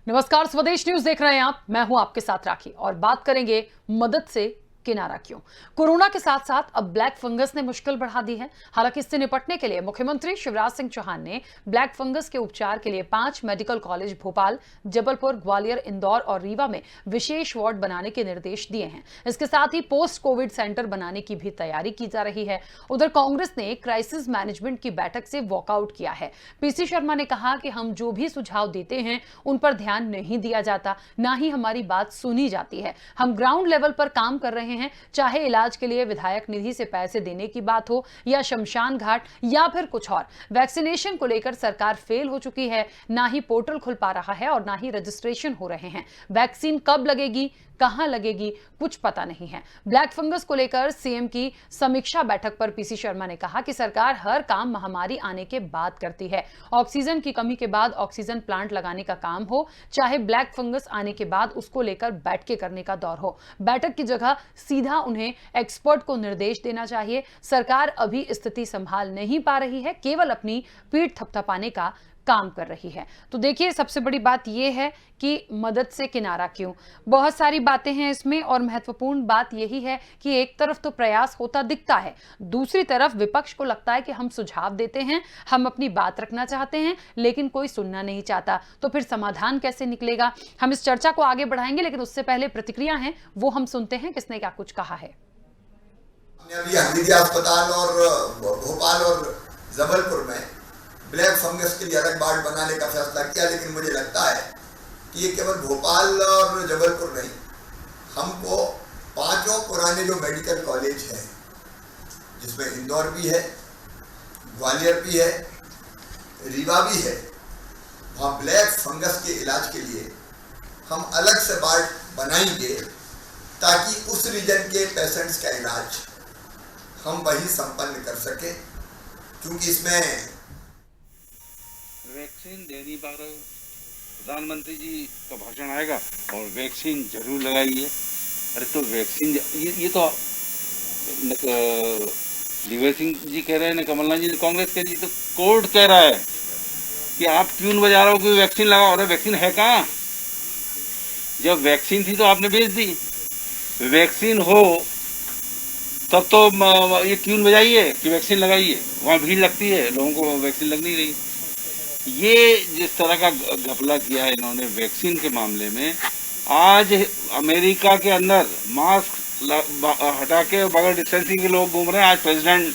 नमस्कार, स्वदेश न्यूज देख रहे हैं आप। मैं हूं आपके साथ राखी और बात करेंगे मदद से किनारा क्यों। कोरोना के साथ साथ अब ब्लैक फंगस ने मुश्किल बढ़ा दी है। हालांकि इससे निपटने के लिए मुख्यमंत्री शिवराज सिंह चौहान ने ब्लैक फंगस के उपचार के लिए 5 मेडिकल कॉलेज भोपाल, जबलपुर, ग्वालियर, इंदौर और रीवा में विशेष वार्ड बनाने के निर्देश दिए हैं। इसके साथ ही पोस्ट कोविड सेंटर बनाने की भी तैयारी की जा रही है। उधर कांग्रेस ने क्राइसिस मैनेजमेंट की बैठक से वॉकआउट किया है। पीसी शर्मा ने कहा कि हम जो भी सुझाव देते हैं उन पर ध्यान नहीं दिया जाता, ना ही हमारी बात सुनी जाती है। हम ग्राउंड लेवल पर काम कर रहे हैं, चाहे इलाज के लिए विधायक निधि से पैसे देने की बात हो या शमशान घाट या फिर कुछ और। वैक्सीनेशन को लेकर सरकार फेल हो चुकी है, ना ही पोर्टल खुल पा रहा है और ना ही रजिस्ट्रेशन हो रहे हैं। वैक्सीन कब लगेगी, कहां लगेगी, कुछ पता नहीं है। ब्लैक फंगस को लेकर सीएम की समीक्षा बैठक पर पीसी शर्मा ने कहा कि सरकार हर काम महामारी आने के बाद करती है। ऑक्सीजन की कमी के बाद ऑक्सीजन प्लांट लगाने का काम हो, चाहे ब्लैक फंगस आने के बाद उसको लेकर बैठ के करने का दौर हो। बैठक की जगह सीधा उन्हें एक्सपर्ट को निर्देश देना चाहिए। सरकार अभी स्थिति संभाल नहीं पा रही है, केवल अपनी पीठ थपथपाने का काम कर रही है। तो देखिए, सबसे बड़ी बात यह है कि मदद से किनारा क्यों। बहुत सारी बातें हैं इसमें और महत्वपूर्ण बात यही है कि एक तरफ तो प्रयास होता दिखता है, दूसरी तरफ विपक्ष को लगता है कि हम सुझाव देते हैं, हम अपनी बात रखना चाहते हैं, लेकिन कोई सुनना नहीं चाहता। तो फिर समाधान कैसे निकलेगा? हम इस चर्चा को आगे बढ़ाएंगे, लेकिन उससे पहले प्रतिक्रिया है वो हम सुनते हैं किसने क्या कुछ कहा है। अभी हमीदिया अस्पताल और भोपाल और जबलपुर में ब्लैक फंगस के लिए अलग वार्ड बनाने का फैसला किया, लेकिन मुझे लगता है कि ये केवल भोपाल और जबलपुर नहीं, हमको 5 पुराने जो मेडिकल कॉलेज हैं, जिसमें इंदौर भी है, ग्वालियर भी है, रीवा भी है, वहाँ ब्लैक फंगस के इलाज के लिए हम अलग से वार्ड बनाएंगे ताकि उस रीजन के पेशेंट्स का इलाज हम वही संपन्न कर सके। क्योंकि इसमें वैक्सीन दे नहीं पा रहे हो। प्रधानमंत्री जी का भाषण आएगा और वैक्सीन जरूर लगाइए। अरे तो वैक्सीन ये तो दिग्विजय सिंह जी कह रहे हैं ना, कमलनाथ जी कांग्रेस के जी, तो कोर्ट कह रहा है कि आप ट्यून बजा रहे हो कि वैक्सीन लगाओ। अरे वैक्सीन है कहाँ? जब वैक्सीन थी तो आपने भेज दी। वैक्सीन हो तब तो ये ट्यून बजाइए कि वैक्सीन लगाइए। वहाँ भीड़ लगती है, लोगों को वैक्सीन लग नहीं रही। ये जिस तरह का घपला किया है इन्होंने वैक्सीन के मामले में, आज अमेरिका के अंदर मास्क हटा के बगैर डिस्टेंसिंग के लोग घूम रहे हैं। आज प्रेसिडेंट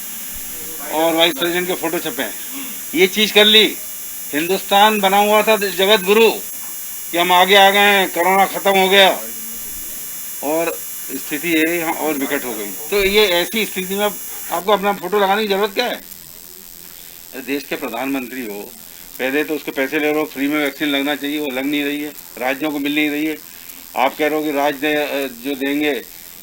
और वाइस प्रेसिडेंट के फोटो छपे हैं। ये चीज कर ली। हिंदुस्तान बना हुआ था जगत गुरु कि हम आगे आ गए हैं, कोरोना खत्म हो गया, और स्थिति ये यहाँ और विकट हो गई। तो ये ऐसी स्थिति में आपको अपना फोटो लगाने की जरूरत क्या है? देश के प्रधानमंत्री हो, पहले तो उसके पैसे ले रहे हो, फ्री में वैक्सीन लगना चाहिए, वो लग नहीं रही है, राज्यों को मिल नहीं रही है। आप कह रहे हो कि राज्य जो देंगे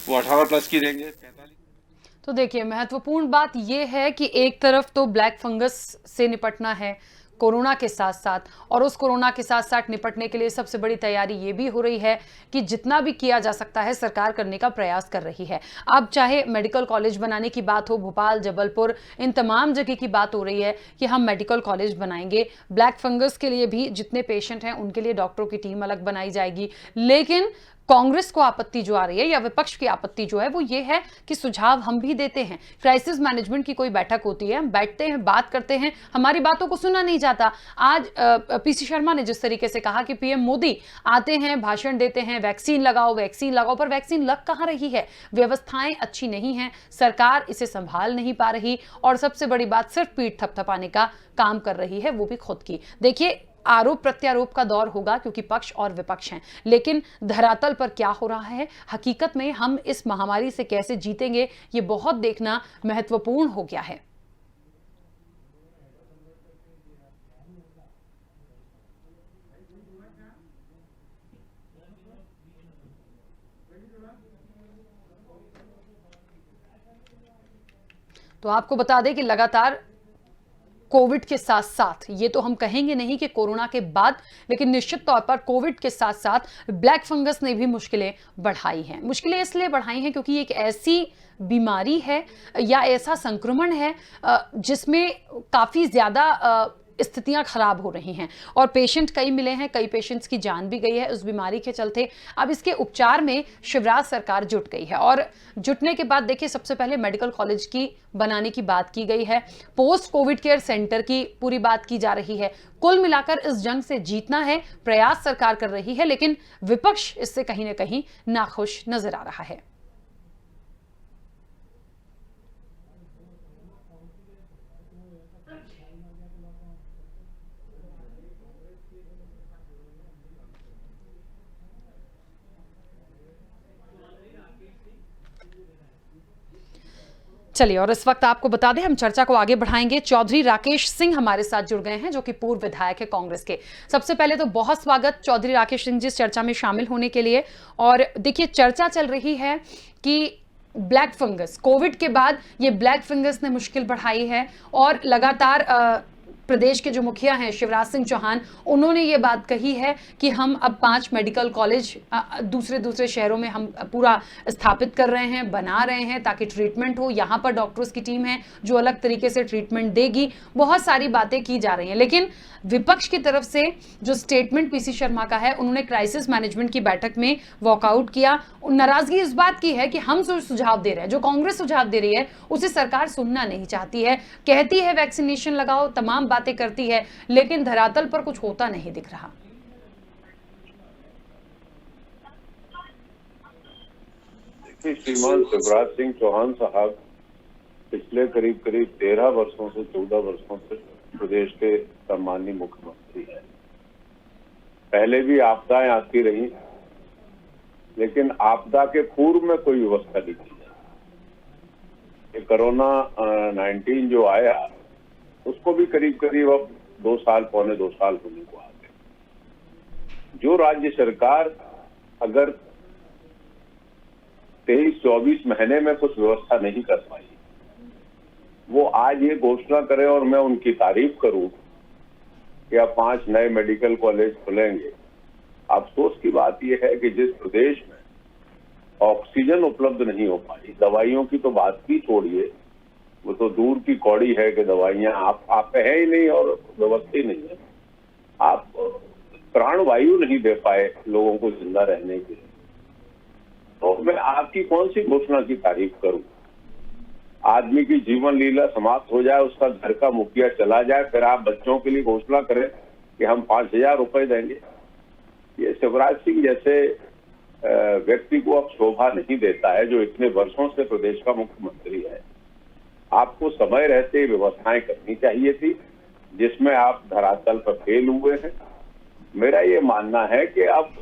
वो 18+ की देंगे, 45। तो देखिए, महत्वपूर्ण बात यह है कि एक तरफ तो ब्लैक फंगस से निपटना है कोरोना के साथ साथ, और उस कोरोना के साथ साथ निपटने के लिए सबसे बड़ी तैयारी ये भी हो रही है कि जितना भी किया जा सकता है सरकार करने का प्रयास कर रही है। अब चाहे मेडिकल कॉलेज बनाने की बात हो, भोपाल, जबलपुर, इन तमाम जगह की बात हो रही है कि हम मेडिकल कॉलेज बनाएंगे। ब्लैक फंगस के लिए भी जितने पेशेंट हैं उनके लिए डॉक्टरों की टीम अलग बनाई जाएगी। लेकिन कांग्रेस को आपत्ति जो आ रही है या विपक्ष की आपत्ति जो है वो ये है कि सुझाव हम भी देते हैं। क्राइसिस मैनेजमेंट की कोई बैठक होती है, हम बैठते हैं, बात करते हैं, हमारी बातों को सुना नहीं जाता। आज पीसी शर्मा ने जिस तरीके से कहा कि पीएम मोदी आते हैं, भाषण देते हैं, वैक्सीन लगाओ वैक्सीन लगाओ, पर वैक्सीन लग कहां रही है? व्यवस्थाएं अच्छी नहीं है, सरकार इसे संभाल नहीं पा रही, और सबसे बड़ी बात सिर्फ पीठ थपथपाने का काम कर रही है, वो भी खुद की। देखिए, आरोप प्रत्यारोप का दौर होगा क्योंकि पक्ष और विपक्ष हैं, लेकिन धरातल पर क्या हो रहा है, हकीकत में हम इस महामारी से कैसे जीतेंगे, ये बहुत देखना महत्वपूर्ण हो गया है। तो आपको बता दें कि लगातार कोविड के साथ साथ, ये तो हम कहेंगे नहीं कि कोरोना के बाद, लेकिन निश्चित तौर पर कोविड के साथ साथ ब्लैक फंगस ने भी मुश्किलें बढ़ाई हैं। मुश्किलें इसलिए बढ़ाई हैं क्योंकि एक ऐसी बीमारी है या ऐसा संक्रमण है जिसमें काफी ज्यादा स्थितियां खराब हो रही हैं और पेशेंट कई मिले हैं, कई पेशेंट्स की जान भी गई है उस बीमारी के चलते। अब इसके उपचार में शिवराज सरकार जुट गई है और जुटने के बाद देखिए सबसे पहले मेडिकल कॉलेज की बनाने की बात की गई है, पोस्ट कोविड केयर सेंटर की पूरी बात की जा रही है। कुल मिलाकर इस जंग से जीतना है, प्रयास सरकार कर रही है, लेकिन विपक्ष इससे कहीं ना कहीं नाखुश नजर आ रहा है। चलिए और इस वक्त आपको बता दें हम चर्चा को आगे बढ़ाएंगे। चौधरी राकेश सिंह हमारे साथ जुड़ गए हैं जो कि पूर्व विधायक है कांग्रेस के। सबसे पहले तो बहुत स्वागत चौधरी राकेश सिंह जी इस चर्चा में शामिल होने के लिए। और देखिए चर्चा चल रही है कि ब्लैक फंगस कोविड के बाद ये ब्लैक फंगस ने मुश्किल बढ़ाई है और लगातार प्रदेश के जो मुखिया हैं शिवराज सिंह चौहान, उन्होंने ये बात कही है कि हम अब 5 मेडिकल कॉलेज दूसरे शहरों में हम पूरा स्थापित कर रहे हैं, बना रहे हैं ताकि ट्रीटमेंट हो। यहाँ पर डॉक्टर्स की टीम है जो अलग तरीके से ट्रीटमेंट देगी। बहुत सारी बातें की जा रही हैं, लेकिन विपक्ष की तरफ से जो स्टेटमेंट पीसी शर्मा का है, उन्होंने क्राइसिस मैनेजमेंट की बैठक में वॉकआउट किया। नाराजगी इस बात की है कि हम जो सुझाव दे रहे हैं, जो कांग्रेस सुझाव दे रही है, उसे सरकार सुनना नहीं चाहती है। कहती है वैक्सीनेशन लगाओ, तमाम बातें करती है, लेकिन धरातल पर कुछ होता नहीं दिख रहा। देखिए श्रीमान शिवराज सिंह चौहान साहब पिछले करीब 13 वर्षों से 14 वर्षों से प्रदेश के सम्माननीय मुख्यमंत्री हैं। पहले भी आपदाएं आती रही, लेकिन आपदा के पूर्व में कोई व्यवस्था नहीं की। ये कोरोना 19 जो आया उसको भी करीब अब 2 साल पौने 2 साल होने को आ गए। जो राज्य सरकार अगर 23-24 महीने में कुछ व्यवस्था नहीं कर पाई, वो आज ये घोषणा करे और मैं उनकी तारीफ करूं कि अब 5 नए मेडिकल कॉलेज खुलेंगे। अफसोस की बात यह है कि जिस प्रदेश में ऑक्सीजन उपलब्ध नहीं हो पाई, दवाइयों की तो बात ही छोड़िए, वो तो दूर की कौड़ी है कि दवाइयां आप है ही नहीं और व्यवस्था ही नहीं है। आप प्राण वायु नहीं दे पाए लोगों को जिंदा रहने के लिए, तो मैं आपकी कौन सी घोषणा की तारीफ करूं। आदमी की जीवन लीला समाप्त हो जाए, उसका घर का मुखिया चला जाए, फिर आप बच्चों के लिए घोषणा करें कि हम 5,000 रुपए देंगे। ये शिवराज सिंह जैसे व्यक्ति को अब शोभा नहीं देता है, जो इतने वर्षों से प्रदेश का मुख्यमंत्री है। आपको समय रहते व्यवस्थाएं करनी चाहिए थी, जिसमें आप धरातल पर फेल हुए हैं। मेरा ये मानना है कि अब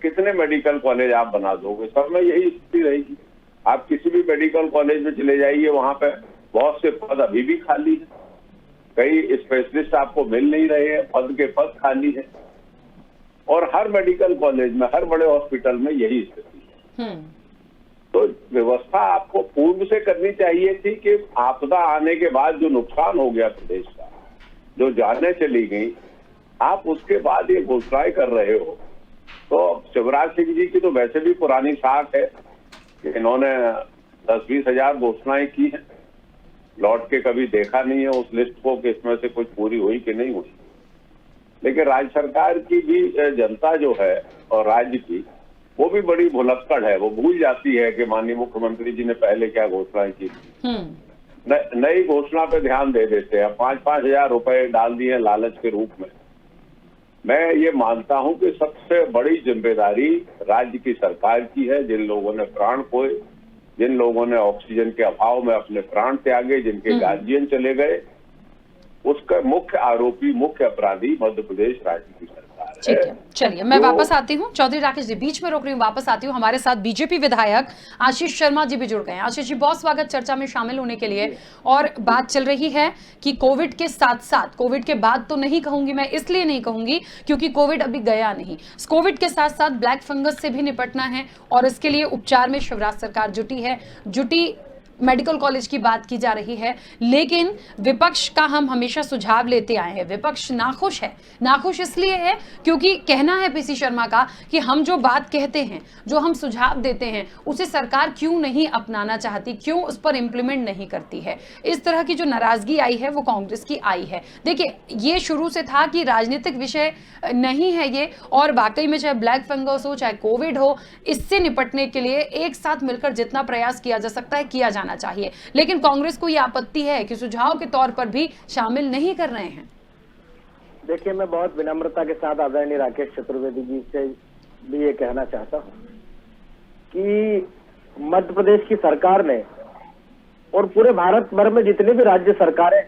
कितने मेडिकल कॉलेज आप बना दोगे, सब में यही स्थिति रहेगी। आप किसी भी मेडिकल कॉलेज में चले जाइए, वहां पे बहुत से पद अभी भी खाली है, कई स्पेशलिस्ट आपको मिल नहीं रहे हैं, पद के पद खाली है। और हर मेडिकल कॉलेज में, हर बड़े हॉस्पिटल में यही स्थिति है। तो व्यवस्था आपको पूर्व से करनी चाहिए थी कि आपदा आने के बाद जो नुकसान हो गया प्रदेश का, जो जानें चली गई, आप उसके बाद ये घोषणाएं कर रहे हो। तो शिवराज सिंह जी की तो वैसे भी पुरानी साख है कि इन्होंने 10-20 हजार घोषणाएं की हैं, लौट के कभी देखा नहीं है उस लिस्ट को कि इसमें से कुछ पूरी हुई कि नहीं हुई। लेकिन राज्य सरकार की भी जनता जो है और राज्य की, वो भी बड़ी भुलक्कड़ है। वो भूल जाती है कि माननीय मुख्यमंत्री जी ने पहले क्या घोषणाएं की। नई घोषणा पे ध्यान दे देते हैं। 5-5 हजार रुपए डाल दिए लालच के रूप में। मैं ये मानता हूं कि सबसे बड़ी जिम्मेदारी राज्य की सरकार की है। जिन लोगों ने प्राण खोए, जिन लोगों ने ऑक्सीजन के अभाव में अपने प्राण त्यागे, जिनके गार्जियन चले गए, उसका मुख्य आरोपी, मुख्य अपराधी मध्य प्रदेश राज्य की सरकार है। ठीक है, चलिए मैं वापस आती हूँ। चौधरी राकेश जी, बीच में रोक रही हूँ, वापस आती हूँ। हमारे साथ बीजेपी विधायक आशीष शर्मा जी भी जुड़ गए हैं। आशीष जी, बहुत स्वागत चर्चा में शामिल होने के लिए। और बात चल रही है कि कोविड के साथ साथ, कोविड के बाद तो नहीं कहूंगी मैं, इसलिए नहीं कहूंगी क्योंकि कोविड अभी गया नहीं, कोविड के साथ साथ ब्लैक फंगस से भी निपटना है और इसके लिए उपचार में शिवराज सरकार जुटी है। मेडिकल कॉलेज की बात की जा रही है, लेकिन विपक्ष का हम हमेशा सुझाव लेते आए हैं। विपक्ष नाखुश है। नाखुश इसलिए है क्योंकि कहना है पीसी शर्मा का कि हम जो बात कहते हैं, जो हम सुझाव देते हैं, उसे सरकार क्यों नहीं अपनाना चाहती, क्यों उस पर इंप्लीमेंट नहीं करती है। इस तरह की जो नाराजगी आई है वो कांग्रेस की आई है। देखिए, ये शुरू से था कि राजनीतिक विषय नहीं है ये, और वाकई में चाहे ब्लैक फंगस हो, चाहे कोविड हो, इससे निपटने के लिए एक साथ मिलकर जितना प्रयास किया जा सकता है किया जाना चाहिए। लेकिन कांग्रेस को यह आपत्ति है कि सुझाव के तौर पर भी शामिल नहीं कर रहे हैं। देखिए, मैं बहुत विनम्रता के साथ आदरणीय राकेश चतुर्वेदी जी से भी ये कहना चाहता हूँ कि मध्य प्रदेश की सरकार ने और पूरे भारत भर में जितनी भी राज्य सरकारें,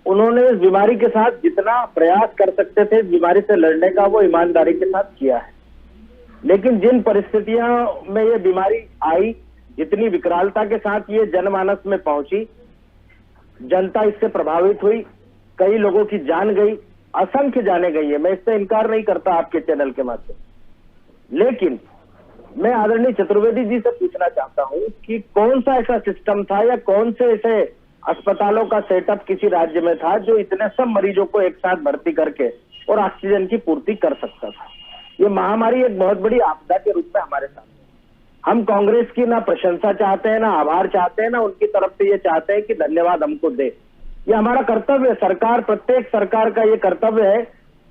उन्होंने इस बीमारी के साथ जितना प्रयास कर सकते थे इस बीमारी से लड़ने का, वो ईमानदारी के साथ किया है। लेकिन जिन परिस्थितियों में ये बीमारी आई, जितनी विकरालता के साथ ये जनमानस में पहुंची, जनता इससे प्रभावित हुई, कई लोगों की जान गई, असंख्य जाने गई है। मैं इससे इनकार नहीं करता आपके चैनल के माध्यम। लेकिन मैं आदरणीय चतुर्वेदी जी से पूछना चाहता हूं कि कौन सा ऐसा सिस्टम था या कौन से ऐसे अस्पतालों का सेटअप किसी राज्य में था जो इतने सब मरीजों को एक साथ भर्ती करके और ऑक्सीजन की पूर्ति कर सकता था। ये महामारी एक बहुत बड़ी आपदा के रूप में हमारे सामने। हम कांग्रेस की ना प्रशंसा चाहते हैं, ना आभार चाहते हैं, ना उनकी तरफ से ये चाहते हैं कि धन्यवाद हमको दे। ये हमारा कर्तव्य है। सरकार, प्रत्येक सरकार का ये कर्तव्य है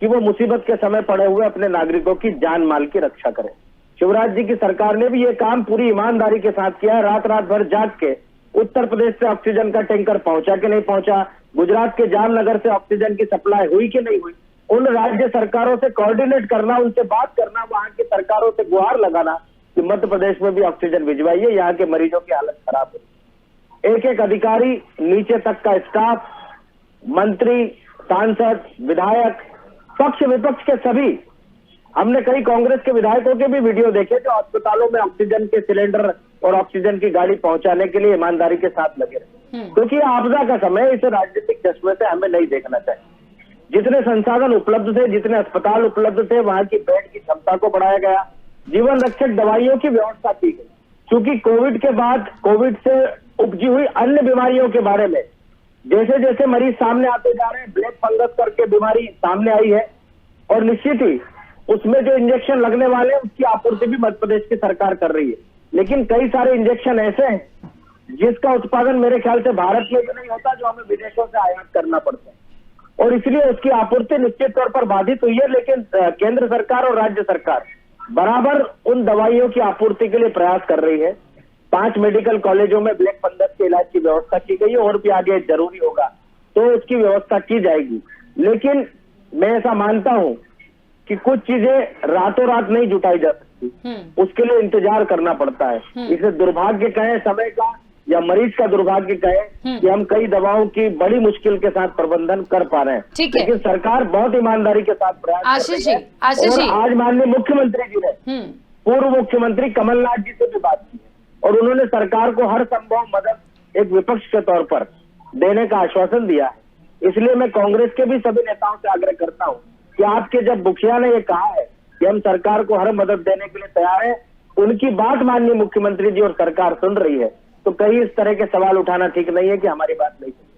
कि वो मुसीबत के समय पड़े हुए अपने नागरिकों की जान माल की रक्षा करे। शिवराज जी की सरकार ने भी ये काम पूरी ईमानदारी के साथ किया है। रात रात भर जाग के उत्तर प्रदेश से ऑक्सीजन का टैंकर पहुंचा कि नहीं पहुंचा, गुजरात के जामनगर से ऑक्सीजन की सप्लाई हुई कि नहीं हुई, उन राज्य सरकारों से कोऑर्डिनेट करना, उनसे बात करना, वहां की सरकारों से गुहार लगाना कि मध्य प्रदेश में भी ऑक्सीजन भिजवाइए, यहाँ के मरीजों की हालत खराब है। एक एक अधिकारी, नीचे तक का स्टाफ, मंत्री, सांसद, विधायक, पक्ष विपक्ष के सभी, हमने कई कांग्रेस के विधायकों के भी वीडियो देखे जो अस्पतालों में ऑक्सीजन के सिलेंडर और ऑक्सीजन की गाड़ी पहुंचाने के लिए ईमानदारी के साथ लगे रहे, क्योंकि आपदा का समय, इसे राजनीतिक चश्मे से हमें नहीं देखना चाहिए। जितने संसाधन उपलब्ध थे, जितने अस्पताल उपलब्ध थे, वहां की बेड की क्षमता को बढ़ाया गया, जीवन रक्षक दवाइयों की व्यवस्था की गई। क्योंकि कोविड के बाद कोविड से उपजी हुई अन्य बीमारियों के बारे में जैसे जैसे मरीज सामने आते जा रहे हैं, ब्लैक फंगस करके बीमारी सामने आई है, और निश्चित ही उसमें जो इंजेक्शन लगने वाले हैं उसकी आपूर्ति भी मध्य प्रदेश की सरकार कर रही है। लेकिन कई सारे इंजेक्शन ऐसे हैं जिसका उत्पादन मेरे ख्याल से भारत में भी नहीं होता, जो हमें विदेशों से आयात करना पड़ता है, और इसलिए उसकी आपूर्ति निश्चित तौर पर बाधित हुई है। लेकिन केंद्र सरकार और राज्य सरकार बराबर उन दवाइयों की आपूर्ति के लिए प्रयास कर रही है। 5 मेडिकल कॉलेजों में ब्लैक फंगस के इलाज की व्यवस्था की गई है, और भी आगे जरूरी होगा तो उसकी व्यवस्था की जाएगी। लेकिन मैं ऐसा मानता हूं कि कुछ चीजें रातों रात नहीं जुटाई जा सकती, उसके लिए इंतजार करना पड़ता है। इसे दुर्भाग्य कहें समय का, या मरीज का दुर्भाग्य कहें कि हम कई दवाओं की बड़ी मुश्किल के साथ प्रबंधन कर पा रहे हैं। लेकिन सरकार बहुत ईमानदारी के साथ प्रयास कर रही है। और आज माननीय मुख्यमंत्री जी ने पूर्व मुख्यमंत्री कमलनाथ जी से भी बात की है, और उन्होंने सरकार को हर संभव मदद एक विपक्ष के तौर पर देने का आश्वासन दिया है। इसलिए मैं कांग्रेस के भी सभी नेताओं से आग्रह करता हूं कि आपके जब मुखिया ने ये कहा है कि हम सरकार को हर मदद देने के लिए तैयार हैं, उनकी बात माननीय मुख्यमंत्री जी और सरकार सुन रही है, तो कहीं इस तरह के सवाल उठाना ठीक नहीं है कि हमारी बात नहीं सुनी।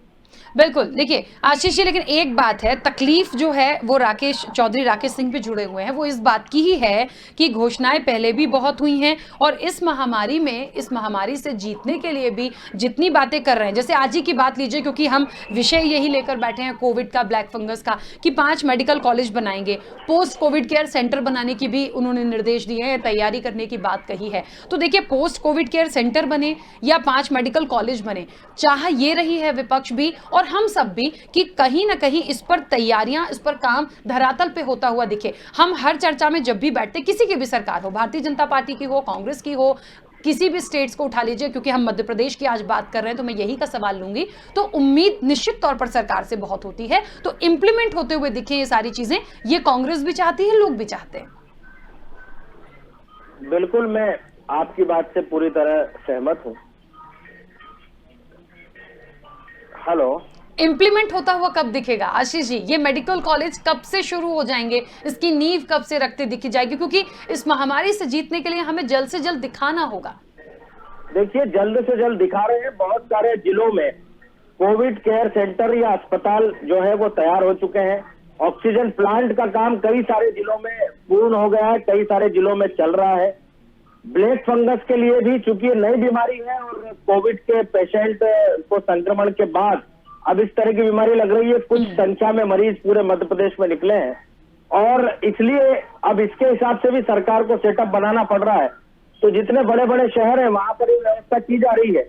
बिल्कुल। देखिए आशीष जी, लेकिन एक बात है, तकलीफ जो है वो चौधरी राकेश सिंह भी जुड़े हुए हैं, वो इस बात की ही है कि घोषणाएं पहले भी बहुत हुई हैं, और इस महामारी से जीतने के लिए भी जितनी बातें कर रहे हैं, जैसे आज ही की बात लीजिए, क्योंकि हम विषय यही लेकर बैठे हैं कोविड का, ब्लैक फंगस का, कि 5 मेडिकल कॉलेज बनाएंगे, पोस्ट कोविड केयर सेंटर बनाने की भी उन्होंने निर्देश दिए हैं, तैयारी करने की बात कही है। तो देखिए, पोस्ट कोविड केयर सेंटर बने या 5 मेडिकल कॉलेज बने, चाह ये रही है विपक्ष भी और हम सब भी कि कहीं ना कहीं इस पर तैयारियां, इस पर काम धरातल पे होता हुआ दिखे। हम हर चर्चा में जब भी बैठते, किसी की भी सरकार हो, भारतीय जनता पार्टी की हो, कांग्रेस की हो, किसी भी स्टेट्स को उठा लीजिए, क्योंकि हम मध्य प्रदेश की आज बात कर रहे हैं तो मैं यही का सवाल लूंगी, तो उम्मीद निश्चित तौर पर सरकार से बहुत होती है, तो इंप्लीमेंट होते हुए दिखे ये सारी चीजें, ये कांग्रेस भी चाहती है, लोग भी चाहते हैं। बिल्कुल, मैं आपकी बात से पूरी तरह सहमत हूं। हेलो, इंप्लीमेंट होता हुआ कब दिखेगा आशीष जी? ये मेडिकल कॉलेज कब से शुरू हो जाएंगे, इसकी नींव कब से रखते दिखी जाएगी? क्योंकि इस महामारी से जीतने के लिए हमें जल्द से जल्द दिखाना होगा। देखिए, जल्द से जल्द दिखा रहे हैं। बहुत सारे जिलों में कोविड केयर सेंटर या अस्पताल जो है वो तैयार हो चुके हैं। ऑक्सीजन प्लांट का काम कई सारे जिलों में पूर्ण हो गया है, कई सारे जिलों में चल रहा है। ब्लैक फंगस के लिए भी चूंकि ये नई बीमारी है और कोविड के पेशेंट को संक्रमण के बाद अब इस तरह की बीमारी लग रही है, कुछ संख्या में मरीज पूरे मध्य प्रदेश में निकले हैं और इसलिए अब इसके हिसाब से भी सरकार को सेटअप बनाना पड़ रहा है। तो जितने बड़े बड़े शहर हैं वहां पर ये व्यवस्था की जा रही है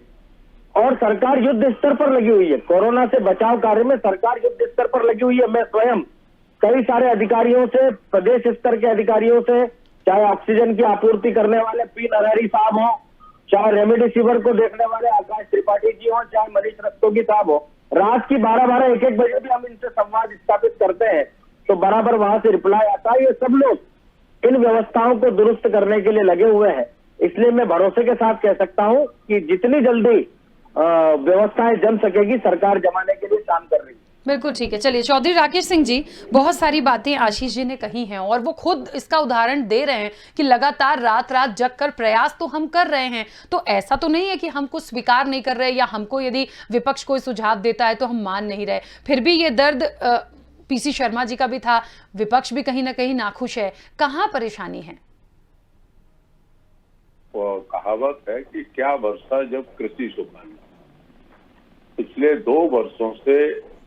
और सरकार युद्ध स्तर पर लगी हुई है। कोरोना से बचाव कार्य में सरकार युद्ध स्तर पर लगी हुई है। मैं स्वयं कई सारे अधिकारियों से, प्रदेश स्तर के अधिकारियों से, चाहे ऑक्सीजन की आपूर्ति करने वाले पी नरहरी साहब हो, चाहे रेमडेसिविर को देखने वाले आकाश त्रिपाठी जी हो, चाहे मनीष रस्तोगी साहब हो, रात की 12-12, 1-1 बजे भी हम इनसे संवाद स्थापित करते हैं तो बराबर वहां से रिप्लाई आता है। ये सब लोग इन व्यवस्थाओं को दुरुस्त करने के लिए लगे हुए हैं। इसलिए मैं भरोसे के साथ कह सकता हूं कि जितनी जल्दी व्यवस्थाएं जम सकेगी, सरकार जमाने के लिए काम कर रही है। बिल्कुल ठीक है। चलिए, चौधरी राकेश सिंह जी, बहुत सारी बातें आशीष जी ने कही हैं और वो खुद इसका उदाहरण दे रहे हैं कि लगातार रात रात जग कर प्रयास तो हम कर रहे हैं। तो ऐसा तो नहीं है कि हम कुछ स्वीकार नहीं कर रहे या हमको यदि विपक्ष कोई सुझाव देता है तो हम मान नहीं रहे। फिर भी ये दर्द पीसी शर्मा जी का भी था, विपक्ष भी कहीं ना कहीं नाखुश है। कहाँ परेशानी है? वो कहावत है कि क्या वर्षा जब कृषि सुखाना। पिछले 2 वर्षों से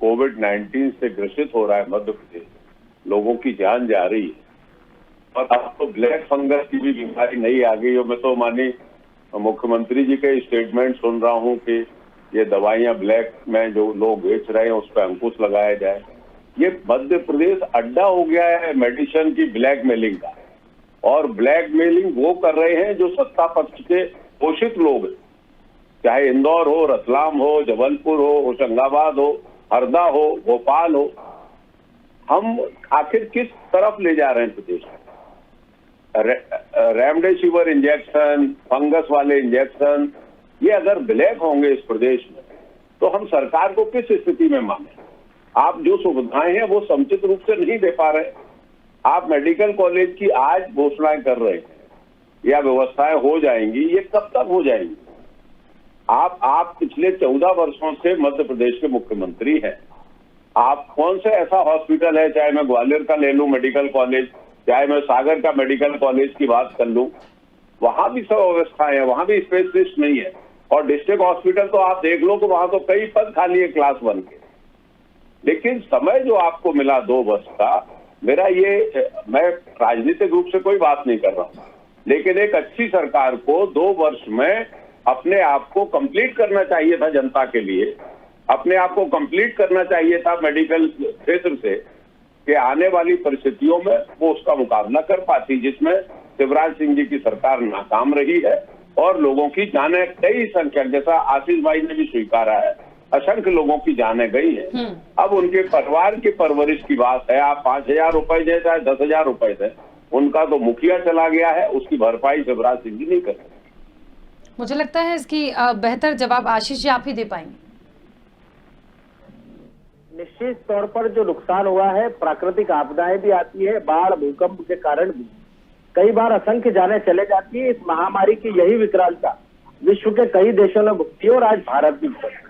कोविड-19 से ग्रसित हो रहा है मध्य प्रदेश, लोगों की जान जा रही है और अब तो ब्लैक फंगस की भी बीमारी नहीं आ गई। और मैं तो मानी मुख्यमंत्री जी के स्टेटमेंट सुन रहा हूं कि ये दवाइयां ब्लैक में जो लोग बेच रहे हैं उस पर अंकुश लगाया जाए। ये मध्य प्रदेश अड्डा हो गया है मेडिसिन की ब्लैक मेलिंग का, और ब्लैक मेलिंग वो कर रहे हैं जो सत्ता पक्ष के पोषित लोग हैं, चाहे इंदौर हो, रतलाम हो, जबलपुर हो, होशंगाबाद हो, हरदा हो, भोपाल हो। हम आखिर किस तरफ ले जा रहे हैं प्रदेश में? रेमडेसिविर इंजेक्शन, फंगस वाले इंजेक्शन, ये अगर ब्लैक होंगे इस प्रदेश में तो हम सरकार को किस स्थिति में माने? आप जो सुविधाएं हैं वो समुचित रूप से नहीं दे पा रहे। आप मेडिकल कॉलेज की आज घोषणाएं कर रहे हैं या व्यवस्थाएं हो जाएंगी, ये कब तक हो जाएंगी? आप पिछले 14 वर्षों से मध्य प्रदेश के मुख्यमंत्री हैं। आप कौन से ऐसा हॉस्पिटल है, चाहे मैं ग्वालियर का ले लूं मेडिकल कॉलेज, चाहे मैं सागर का मेडिकल कॉलेज की बात कर लूं, वहां भी सब व्यवस्थाएं है, वहां भी स्पेशलिस्ट नहीं है। और डिस्ट्रिक्ट हॉस्पिटल तो आप देख लो तो वहां तो कई पद खाली है क्लास 1 के। लेकिन समय जो आपको मिला 2 वर्ष का, मेरा ये, मैं राजनीतिक रूप से कोई बात नहीं कर रहा हूं, लेकिन एक अच्छी सरकार को 2 वर्ष में अपने आप को कंप्लीट करना चाहिए था जनता के लिए, अपने आप को कंप्लीट करना चाहिए था मेडिकल क्षेत्र से, कि आने वाली परिस्थितियों में वो उसका मुकाबला कर पाती, जिसमें शिवराज सिंह जी की सरकार नाकाम रही है और लोगों की जानें कई संख्या, जैसा आशीष भाई ने भी स्वीकारा है, असंख्य लोगों की जानें गई है। अब उनके परिवार की परवरिश की बात है, आप 5,000 रुपए दें चाहे 10,000 रुपए दें, उनका तो मुखिया चला गया है, उसकी भरपाई शिवराज सिंह जी नहीं कर सकते। मुझे लगता है इसकी बेहतर जवाब आशीष जी आप ही दे पाएंगे। निश्चित तौर पर जो नुकसान हुआ है, प्राकृतिक आपदाएं भी आती है, बाढ़ भूकंप के कारण भी कई बार असंख्य जानें चले जाती है। इस महामारी की यही विकरालता विश्व के कई देशों ने भुगती और आज भारत भी भुगता।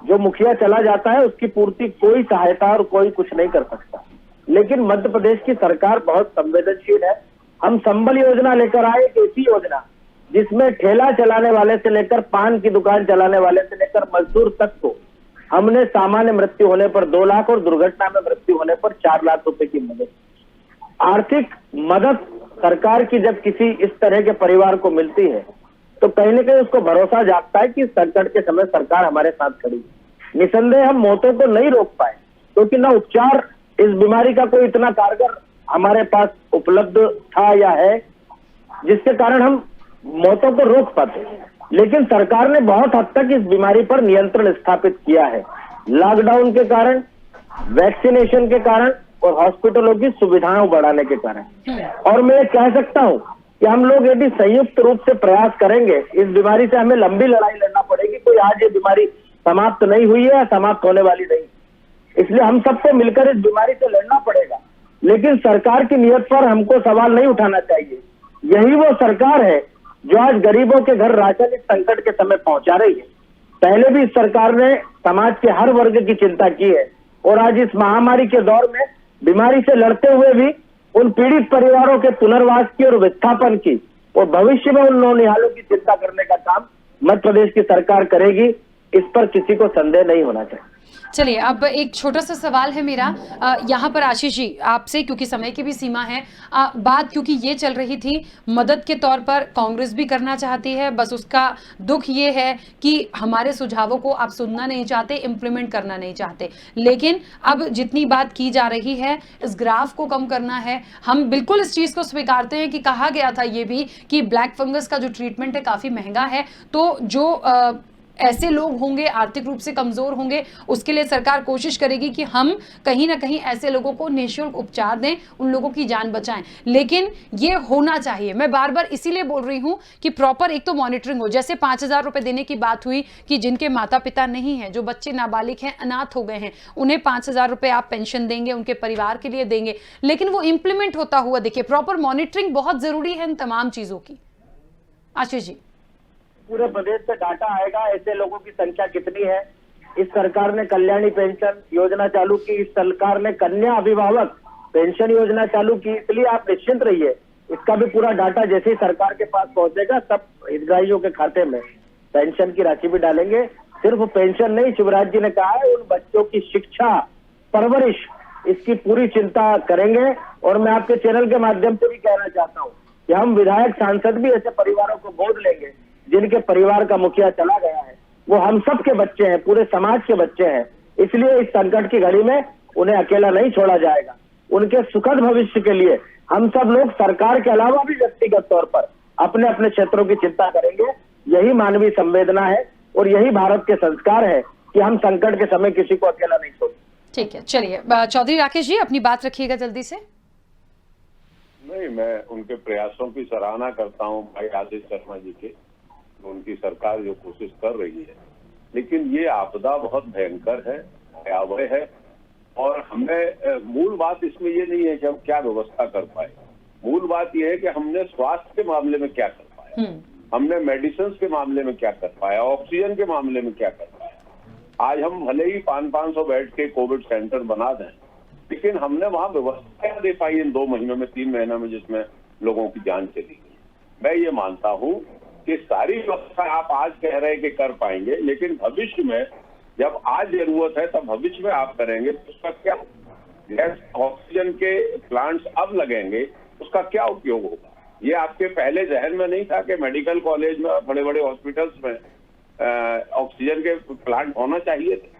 जो मुखिया चला जाता है उसकी पूर्ति कोई सहायता और कोई कुछ नहीं कर सकता। लेकिन मध्य प्रदेश की सरकार बहुत संवेदनशील है। हम संबल योजना लेकर आए, एक ऐसी योजना जिसमें ठेला चलाने वाले से लेकर पान की दुकान चलाने वाले से लेकर मजदूर तक को हमने सामान्य मृत्यु होने पर 2 लाख और दुर्घटना में मृत्यु होने पर 4 लाख रुपए की मदद, आर्थिक मदद सरकार की जब किसी इस तरह के परिवार को मिलती है तो कहीं न कहीं उसको भरोसा जागता है कि संकट के समय सरकार हमारे साथ खड़ी है। निसंदेह हम मौतों को नहीं रोक पाए क्योंकि न उपचार इस बीमारी का कोई इतना कारगर हमारे पास उपलब्ध था या है जिसके कारण हम मौतों को रोक पाते। लेकिन सरकार ने बहुत हद तक इस बीमारी पर नियंत्रण स्थापित किया है, लॉकडाउन के कारण, वैक्सीनेशन के कारण और हॉस्पिटलों की सुविधाएं बढ़ाने के कारण। और मैं कह सकता हूं कि हम लोग यदि संयुक्त रूप से प्रयास करेंगे, इस बीमारी से हमें लंबी लड़ाई लड़ना पड़ेगी। कोई आज ये बीमारी समाप्त नहीं हुई है या समाप्त होने वाली नहीं, इसलिए हम सबको मिलकर इस बीमारी से लड़ना पड़ेगा। लेकिन सरकार की नीयत पर हमको सवाल नहीं उठाना चाहिए। यही वो सरकार है जो आज गरीबों के घर राशन इस संकट के समय पहुंचा रही है। पहले भी इस सरकार ने समाज के हर वर्ग की चिंता की है और आज इस महामारी के दौर में बीमारी से लड़ते हुए भी उन पीड़ित परिवारों के पुनर्वास की और विस्थापन की और भविष्य में उन नौनिहालों की चिंता करने का काम मध्य प्रदेश की सरकार करेगी, इस पर किसी को संदेह नहीं होना चाहिए। चलिए, अब एक छोटा सा सवाल है मेरा यहाँ पर आशीष जी आपसे, क्योंकि समय की भी सीमा है। बात क्योंकि ये चल रही थी मदद के तौर पर कांग्रेस भी करना चाहती है, बस उसका दुख ये है कि हमारे सुझावों को आप सुनना नहीं चाहते, इम्प्लीमेंट करना नहीं चाहते। लेकिन अब जितनी बात की जा रही है, इस ग्राफ को कम करना है। हम बिल्कुल इस चीज़ को स्वीकारते हैं कि कहा गया था ये भी कि ब्लैक फंगस का जो ट्रीटमेंट है काफ़ी महंगा है, तो जो ऐसे लोग होंगे आर्थिक रूप से कमजोर होंगे, उसके लिए सरकार कोशिश करेगी कि हम कहीं ना कहीं ऐसे लोगों को निःशुल्क उपचार दें, उन लोगों की जान बचाएं। लेकिन ये होना चाहिए, मैं बार बार इसीलिए बोल रही हूं कि प्रॉपर एक तो मॉनिटरिंग हो। जैसे 5,000 रुपए देने की बात हुई कि जिनके माता पिता नहीं है, जो बच्चे नाबालिग हैं, अनाथ हो गए हैं, उन्हें 5,000 रुपए आप पेंशन देंगे, उनके परिवार के लिए देंगे, लेकिन वो इंप्लीमेंट होता हुआ देखिए। प्रॉपर मॉनिटरिंग बहुत जरूरी है इन तमाम चीजों की। आशीष जी, पूरे प्रदेश से डाटा आएगा, ऐसे लोगों की संख्या कितनी है। इस सरकार ने कल्याणी पेंशन योजना चालू की, इस सरकार ने कन्या अभिभावक पेंशन योजना चालू की, इसलिए आप निश्चिंत रहिए, इसका भी पूरा डाटा जैसे ही सरकार के पास पहुंचेगा सब हितग्राहियों के खाते में पेंशन की राशि भी डालेंगे। सिर्फ पेंशन नहीं, शिवराज जी ने कहा है उन बच्चों की शिक्षा, परवरिश, इसकी पूरी चिंता करेंगे। और मैं आपके चैनल के माध्यम से भी कहना चाहता हूँ कि हम विधायक सांसद भी ऐसे परिवारों को गोद लेंगे जिनके परिवार का मुखिया चला गया है। वो हम सब के बच्चे हैं, पूरे समाज के बच्चे हैं, इसलिए इस संकट की घड़ी में उन्हें अकेला नहीं छोड़ा जाएगा। उनके सुखद भविष्य के लिए हम सब लोग सरकार के अलावा भी व्यक्तिगत तौर पर अपने अपने क्षेत्रों की चिंता करेंगे। यही मानवीय संवेदना है और यही भारत के संस्कार है कि हम संकट के समय किसी को अकेला नहीं छोड़ते। ठीक है, चलिए चौधरी राकेश जी अपनी बात रखिएगा जल्दी से। नहीं, मैं उनके प्रयासों की सराहना करता हूं भाई आशीष शर्मा जी के, उनकी सरकार जो कोशिश कर रही है, लेकिन ये आपदा बहुत भयंकर है, भयावह है। और हमें मूल बात इसमें ये नहीं है कि हम क्या व्यवस्था कर पाए, मूल बात ये है कि हमने स्वास्थ्य के मामले में क्या कर पाया, हमने मेडिसिन के मामले में क्या कर पाया, ऑक्सीजन के मामले में क्या कर पाया। आज हम भले ही 500 बेड के कोविड सेंटर बना दें, लेकिन हमने वहां व्यवस्था क्या दे पाई इन 2 महीनों में, 3 महीनों में, जिसमें लोगों की जान चली गई। मैं ये मानता हूँ कि सारी व्यवस्था आप आज कह रहे हैं कि कर पाएंगे, लेकिन भविष्य में जब आज जरूरत है तब भविष्य में आप करेंगे, तो उसका क्या, गैस ऑक्सीजन के प्लांट्स अब लगेंगे, उसका क्या उपयोग होगा। ये आपके पहले जहन में नहीं था कि मेडिकल कॉलेज में, बड़े बड़े हॉस्पिटल्स में ऑक्सीजन के प्लांट होना चाहिए थे।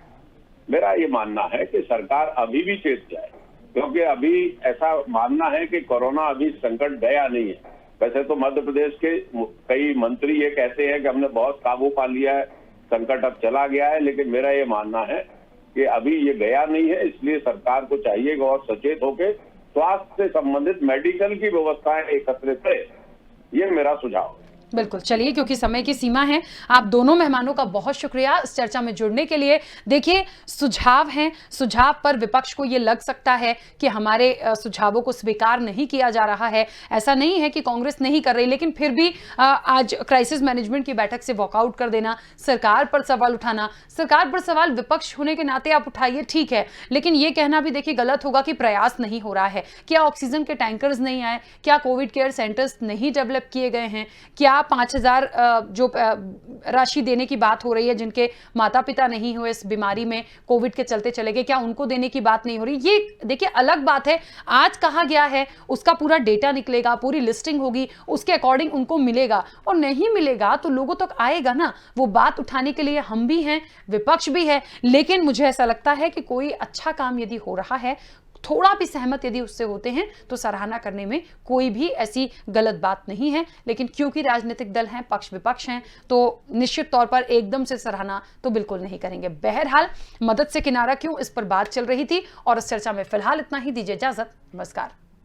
मेरा ये मानना है कि सरकार अभी भी चेत जाए, क्योंकि अभी ऐसा मानना है कि कोरोना अभी संकट गया नहीं है। वैसे तो मध्य प्रदेश के कई मंत्री ये कहते हैं कि हमने बहुत काबू पा लिया है, संकट अब चला गया है, लेकिन मेरा ये मानना है कि अभी ये गया नहीं है। इसलिए सरकार को चाहिए और सचेत होकर स्वास्थ्य से संबंधित मेडिकल की व्यवस्थाएं एकत्रित करे, ये मेरा सुझाव है। बिल्कुल, चलिए क्योंकि समय की सीमा है, आप दोनों मेहमानों का बहुत शुक्रिया इस चर्चा में जुड़ने के लिए। देखिए, सुझाव हैं, सुझाव पर विपक्ष को ये लग सकता है कि हमारे सुझावों को स्वीकार नहीं किया जा रहा है। ऐसा नहीं है कि कांग्रेस नहीं कर रही, लेकिन फिर भी आज क्राइसिस मैनेजमेंट की बैठक से वॉकआउट कर देना, सरकार पर सवाल उठाना, सरकार पर सवाल विपक्ष होने के नाते आप उठाइए, ठीक है, लेकिन ये कहना भी देखिए गलत होगा कि प्रयास नहीं हो रहा है। क्या ऑक्सीजन के टैंकर्स नहीं आए, क्या कोविड केयर सेंटर्स नहीं डेवलप किए गए हैं, क्या 5,000 जो राशि देने की बात हो रही है जिनके माता पिता नहीं हुए इस बीमारी में, कोविड के चलते चले गए, क्या उनको देने की बात नहीं हो रही। ये देखिए अलग बात है, आज कहा गया है उसका पूरा डेटा निकलेगा, पूरी लिस्टिंग होगी, उसके अकॉर्डिंग उनको मिलेगा, और नहीं मिलेगा तो लोगों तक आएगा ना। वो बात उठाने के लिए हम भी हैं, विपक्ष भी है, लेकिन मुझे ऐसा लगता है कि कोई अच्छा काम यदि हो रहा है, थोड़ा भी सहमत यदि उससे होते हैं, तो सराहना करने में कोई भी ऐसी गलत बात नहीं है। लेकिन क्योंकि राजनीतिक दल हैं, पक्ष विपक्ष हैं, तो निश्चित तौर पर एकदम से सराहना तो बिल्कुल नहीं करेंगे। बहरहाल मदद से किनारा क्यों, इस पर बात चल रही थी, और इस चर्चा में फिलहाल इतना ही। दीजिए इजाजत, नमस्कार।